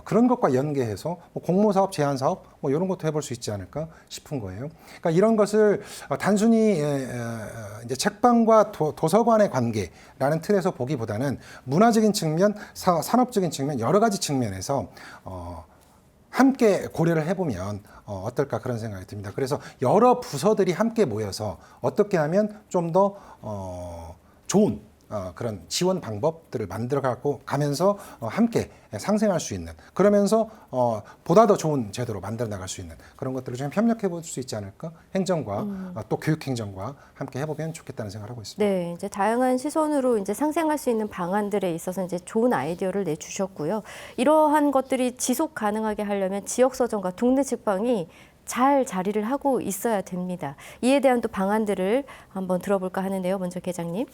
그런 것과 연계해서 뭐 공모 사업, 제안 사업 뭐 이런 것도 해볼 수 있지 않을까 싶은 거예요. 그러니까 이런 것을 단순히 이제 책방과 도서관의 관계라는 틀에서 보기보다는 문화적인 측면, 산업적인 측면 여러 가지 측면에서 함께 고려를 해보면 어떨까 그런 생각이 듭니다. 그래서 여러 부서들이 함께 모여서 어떻게 하면 좀 더 좋은 그런 지원 방법들을 만들어 가면서 함께 상생할 수 있는, 그러면서 보다 더 좋은 제도로 만들어 나갈 수 있는 그런 것들을 좀 협력해 볼 수 있지 않을까, 행정과 또 교육행정과 함께 해보면 좋겠다는 생각을 하고 있습니다. 네, 이제 다양한 시선으로 이제 상생할 수 있는 방안들에 있어서 이제 좋은 아이디어를 내주셨고요. 이러한 것들이 지속 가능하게 하려면 지역 서점과 동네 책방이 잘 자리를 하고 있어야 됩니다. 이에 대한 또 방안들을 한번 들어볼까 하는데요. 먼저 계장님.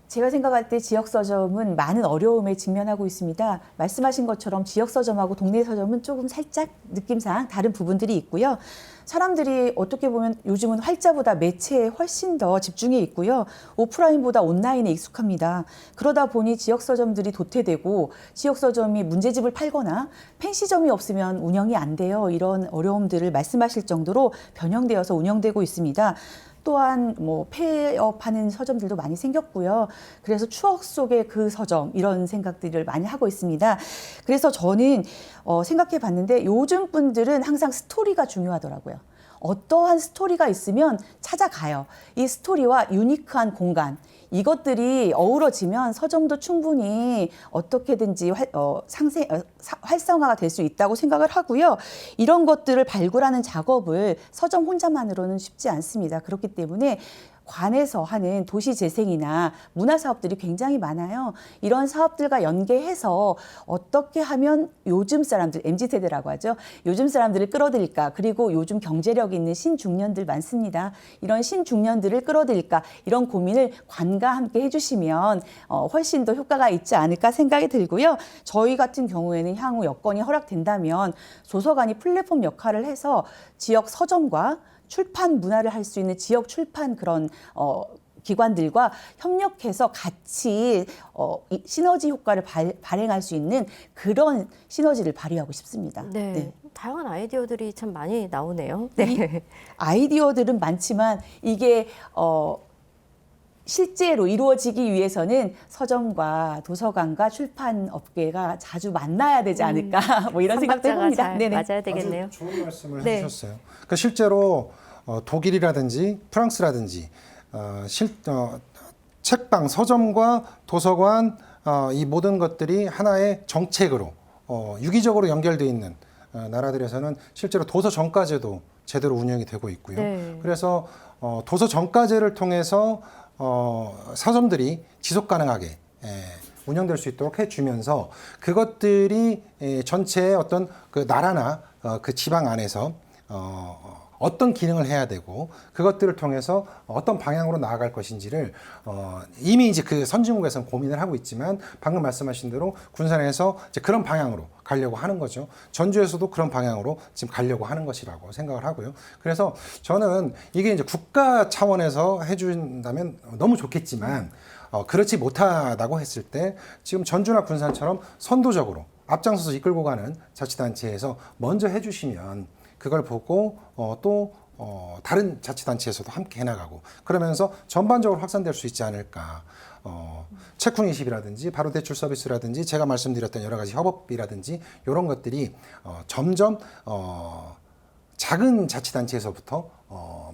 제가 생각할 때 지역 서점은 많은 어려움에 직면하고 있습니다. 말씀하신 것처럼 지역 서점하고 동네 서점은 조금 살짝 느낌상 다른 부분들이 있고요. 사람들이 어떻게 보면 요즘은 활자보다 매체에 훨씬 더 집중해 있고요. 오프라인보다 온라인에 익숙합니다. 그러다 보니 지역 서점들이 도태되고 지역 서점이 문제집을 팔거나 펜시점이 없으면 운영이 안 돼요. 이런 어려움들을 말씀하실 정도로 변형되어서 운영되고 있습니다. 또한 뭐 폐업하는 서점들도 많이 생겼고요. 그래서 추억 속의 그 서점 이런 생각들을 많이 하고 있습니다. 그래서 저는 생각해 봤는데 요즘 분들은 항상 스토리가 중요하더라고요. 어떠한 스토리가 있으면 찾아가요. 이 스토리와 유니크한 공간, 이것들이 어우러지면 서점도 충분히 어떻게든지 활성화가 될 수 있다고 생각을 하고요. 이런 것들을 발굴하는 작업을 서점 혼자만으로는 쉽지 않습니다. 그렇기 때문에 관에서 하는 도시 재생이나 문화 사업들이 굉장히 많아요. 이런 사업들과 연계해서 어떻게 하면 요즘 사람들, MZ세대라고 하죠. 요즘 사람들을 끌어들일까? 그리고 요즘 경제력 있는 신중년들 많습니다. 이런 신중년들을 끌어들일까? 이런 고민을 관과 함께 해주시면 훨씬 더 효과가 있지 않을까 생각이 들고요. 저희 같은 경우에는 향후 여건이 허락된다면 도서관이 플랫폼 역할을 해서 지역 서점과 출판 문화를 할 수 있는 지역 출판 그런 기관들과 협력해서 같이 이 시너지 효과를 발행할 수 있는 그런 시너지를 발휘하고 싶습니다. 네. 다양한 아이디어들이 참 많이 나오네요. 네. 아이디어들은 많지만 이게 실제로 이루어지기 위해서는 서점과 도서관과 출판 업계가 자주 만나야 되지 않을까 뭐 이런 생각도 해봅니다. 잘 네네. 맞아야 되겠네요. 아주 좋은 말씀을 네. 해주셨어요. 그러니까 실제로 독일이라든지 프랑스라든지 책방, 서점과 도서관 이 모든 것들이 하나의 정책으로 유기적으로 연결되어 있는 나라들에서는 실제로 도서 정가제도 제대로 운영이 되고 있고요. 네. 그래서 도서 정가제를 통해서 서점들이 지속 가능하게 운영될 수 있도록 해주면서 그것들이 전체의 어떤 그 나라나 그 지방 안에서 어떤 기능을 해야 되고 그것들을 통해서 어떤 방향으로 나아갈 것인지를 이미 이제 그 선진국에서는 고민을 하고 있지만 방금 말씀하신 대로 군산에서 이제 그런 방향으로 가려고 하는 거죠. 전주에서도 그런 방향으로 지금 가려고 하는 것이라고 생각을 하고요. 그래서 저는 이게 이제 국가 차원에서 해준다면 너무 좋겠지만 그렇지 못하다고 했을 때 지금 전주나 군산처럼 선도적으로 앞장서서 이끌고 가는 자치단체에서 먼저 해주시면 그걸 보고 또 다른 자치단체에서도 함께 해나가고 그러면서 전반적으로 확산될 수 있지 않을까. 체크인십이라든지 바로 대출 서비스라든지 제가 말씀드렸던 여러 가지 협업이라든지 이런 것들이 점점 작은 자치단체에서부터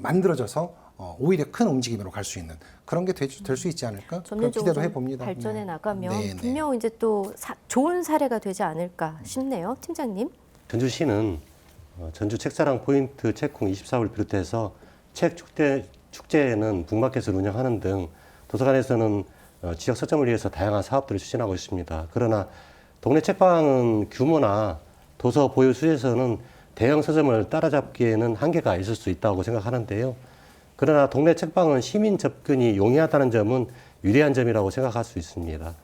만들어져서 오히려 큰 움직임으로 갈 수 있는 그런 게 될 수 있지 않을까 그런 기대도 해봅니다. 발전해 네. 나가면 네, 분명 이제 또 좋은 사례가 되지 않을까 싶네요. 팀장님. 전주시는 전주 책사랑 포인트 책콩 24를 비롯해서 책 축제는 북마켓을 운영하는 등 도서관에서는 지역 서점을 위해서 다양한 사업들을 추진하고 있습니다. 그러나 동네 책방은 규모나 도서 보유 수에서는 대형 서점을 따라잡기에는 한계가 있을 수 있다고 생각하는데요. 그러나 동네 책방은 시민 접근이 용이하다는 점은 유리한 점이라고 생각할 수 있습니다.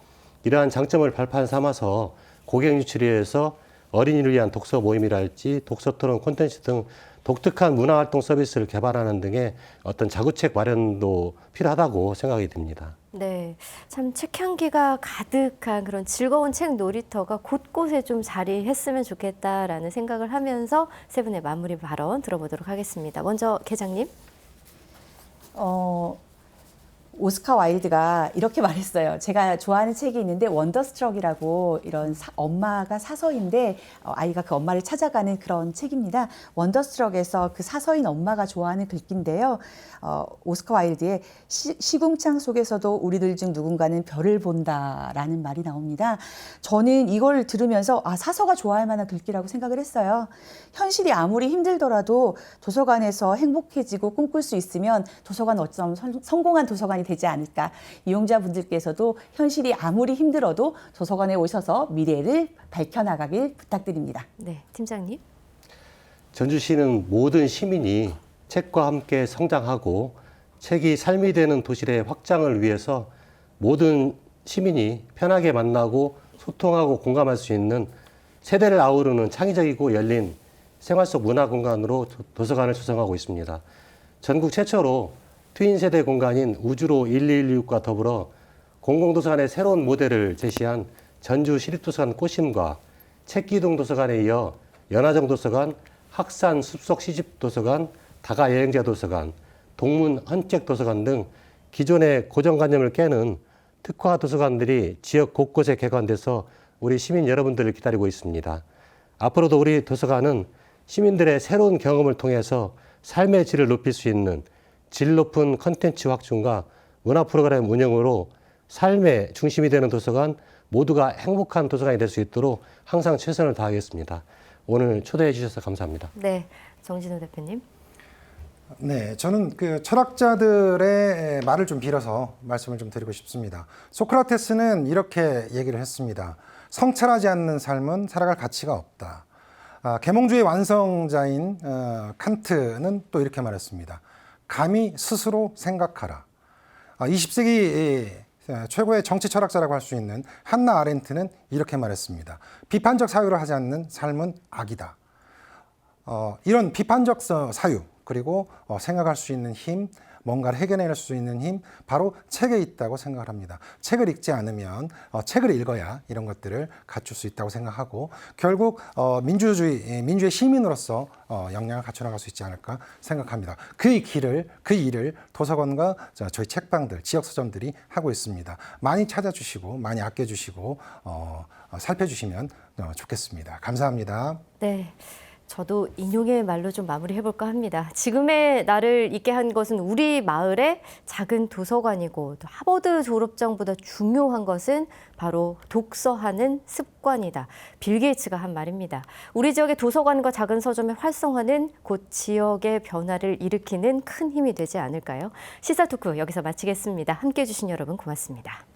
이러한 장점을 발판 삼아서 고객 유치를 위해서 어린이를 위한 독서 모임이랄지 독서 토론 콘텐츠 등 독특한 문화활동 서비스를 개발하는 등의 어떤 자구책 마련도 필요하다고 생각이 듭니다. 네, 참 책향기가 가득한 그런 즐거운 책 놀이터가 곳곳에 좀 자리했으면 좋겠다라는 생각을 하면서 세 분의 마무리 발언 들어보도록 하겠습니다. 먼저 계장님. 오스카 와일드가 이렇게 말했어요. 제가 좋아하는 책이 있는데 원더스트럭이라고 이런 엄마가 사서인데 아이가 그 엄마를 찾아가는 그런 책입니다. 원더스트럭에서 그 사서인 엄마가 좋아하는 글귀인데요. 오스카 와일드의 시궁창 속에서도 우리들 중 누군가는 별을 본다라는 말이 나옵니다. 저는 이걸 들으면서 사서가 좋아할 만한 글귀라고 생각을 했어요. 현실이 아무리 힘들더라도 도서관에서 행복해지고 꿈꿀 수 있으면 도서관 어쩌면 성공한 도서관이 되지 않을까. 이용자분들께서도 현실이 아무리 힘들어도 도서관에 오셔서 미래를 밝혀나가길 부탁드립니다. 네, 팀장님. 전주시는 모든 시민이 책과 함께 성장하고 책이 삶이 되는 도시의 확장을 위해서 모든 시민이 편하게 만나고 소통하고 공감할 수 있는 세대를 아우르는 창의적이고 열린 생활 속 문화 공간으로 도서관을 조성하고 있습니다. 전국 최초로 트윈 세대 공간인 우주로 1116과 더불어 공공도서관의 새로운 모델을 제시한 전주 시립도서관 꽃심과 책기둥 도서관에 이어 연화정 도서관, 학산 숲속 시집도서관, 다가 여행자 도서관, 동문 헌책 도서관 등 기존의 고정관념을 깨는 특화 도서관들이 지역 곳곳에 개관돼서 우리 시민 여러분들을 기다리고 있습니다. 앞으로도 우리 도서관은 시민들의 새로운 경험을 통해서 삶의 질을 높일 수 있는 질 높은 컨텐츠 확충과 문화 프로그램 운영으로 삶의 중심이 되는 도서관, 모두가 행복한 도서관이 될 수 있도록 항상 최선을 다하겠습니다. 오늘 초대해 주셔서 감사합니다. 네, 정진우 대표님. 네, 저는 그 철학자들의 말을 좀 빌어서 말씀을 좀 드리고 싶습니다. 소크라테스는 이렇게 얘기를 했습니다. 성찰하지 않는 삶은 살아갈 가치가 없다. 계몽주의 완성자인 칸트는 또 이렇게 말했습니다. 감히 스스로 생각하라. 20세기 최고의 정치 철학자라고 할 수 있는 한나 아렌트는 이렇게 말했습니다. 비판적 사유를 하지 않는 삶은 악이다. 이런 비판적 사유 그리고 생각할 수 있는 힘, 뭔가를 해결해낼 수 있는 힘, 바로 책에 있다고 생각을 합니다. 책을 읽지 않으면 책을 읽어야 이런 것들을 갖출 수 있다고 생각하고 결국 민주의 시민으로서 역량을 갖춰나갈 수 있지 않을까 생각합니다. 그 일을 도서관과 저희 책방들, 지역 서점들이 하고 있습니다. 많이 찾아주시고 많이 아껴주시고 살펴주시면 좋겠습니다. 감사합니다. 네. 저도 인용의 말로 좀 마무리해볼까 합니다. 지금의 나를 있게 한 것은 우리 마을의 작은 도서관이고 또 하버드 졸업장보다 중요한 것은 바로 독서하는 습관이다. 빌 게이츠가 한 말입니다. 우리 지역의 도서관과 작은 서점의 활성화는 곧 지역의 변화를 일으키는 큰 힘이 되지 않을까요? 시사토크 여기서 마치겠습니다. 함께해 주신 여러분 고맙습니다.